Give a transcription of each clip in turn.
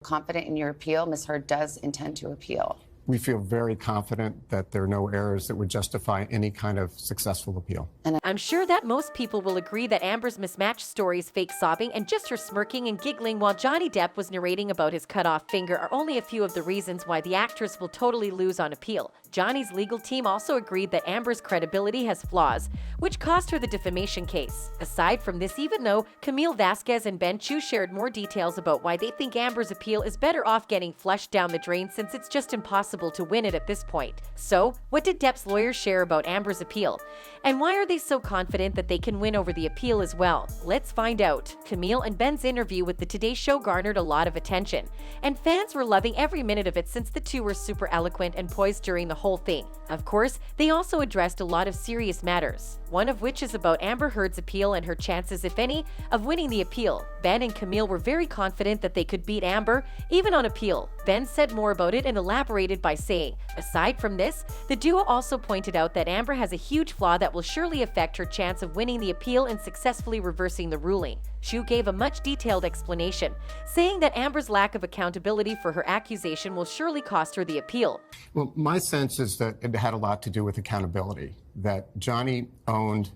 Confident in your appeal, Ms. Heard does intend to appeal. We feel very confident that there are no errors that would justify any kind of successful appeal. I'm sure that most people will agree that Amber's mismatched stories, fake sobbing, and just her smirking and giggling while Johnny Depp was narrating about his cut-off finger are only a few of the reasons why the actress will totally lose on appeal. Johnny's legal team also agreed that Amber's credibility has flaws, which cost her the defamation case. Aside from this, even though Camille, Vasquez, and Ben Chu shared more details about why they think Amber's appeal is better off getting flushed down the drain since it's just impossible to win it at this point. So, what did Depp's lawyers share about Amber's appeal? And why are they so confident that they can win over the appeal as well? Let's find out. Camille and Ben's interview with the Today Show garnered a lot of attention, and fans were loving every minute of it since the two were super eloquent and poised during the whole thing. Of course, they also addressed a lot of serious matters, one of which is about Amber Heard's appeal and her chances, if any, of winning the appeal. Ben and Camille were very confident that they could beat Amber, even on appeal. Ben said more about it and elaborated by saying, aside from this, the duo also pointed out that Amber has a huge flaw that will surely affect her chance of winning the appeal and successfully reversing the ruling. Chu gave a much detailed explanation, saying that Amber's lack of accountability for her accusation will surely cost her the appeal. Well, my sense is that it had a lot to do with accountability, that Johnny owned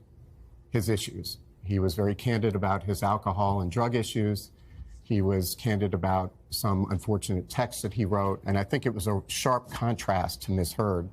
his issues. He was very candid about his alcohol and drug issues. He was candid about some unfortunate texts that he wrote, and I think it was a sharp contrast to Ms. Heard,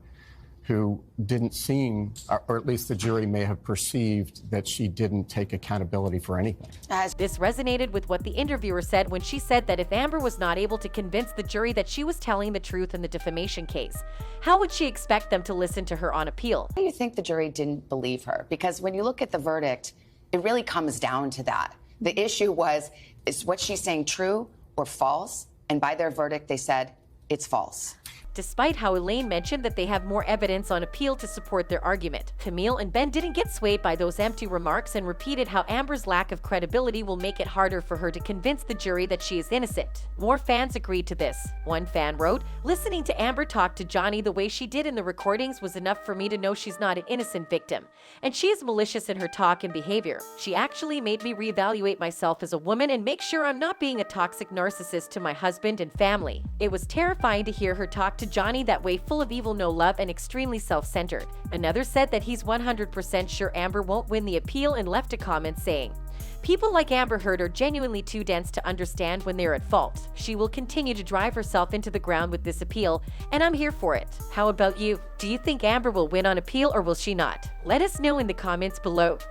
who didn't seem, or at least the jury may have perceived, that she didn't take accountability for anything. This resonated with what the interviewer said when she said that if Amber was not able to convince the jury that she was telling the truth in the defamation case, how would she expect them to listen to her on appeal? Why do you think the jury didn't believe her? Because when you look at the verdict, it really comes down to that. The issue was, is what she's saying true or false? And by their verdict, they said, it's false. Despite how Elaine mentioned that they have more evidence on appeal to support their argument, Camille and Ben didn't get swayed by those empty remarks and repeated how Amber's lack of credibility will make it harder for her to convince the jury that she is innocent. More fans agreed to this. One fan wrote, "Listening to Amber talk to Johnny the way she did in the recordings was enough for me to know she's not an innocent victim. And she is malicious in her talk and behavior. She actually made me reevaluate myself as a woman and make sure I'm not being a toxic narcissist to my husband and family. It was terrifying to hear her talk to Johnny that way, full of evil, no love, and extremely self-centered." Another said that he's 100% sure Amber won't win the appeal and left a comment saying, "People like Amber Heard are genuinely too dense to understand when they're at fault. She will continue to drive herself into the ground with this appeal, and I'm here for it." How about you? Do you think Amber will win on appeal or will she not? Let us know in the comments below.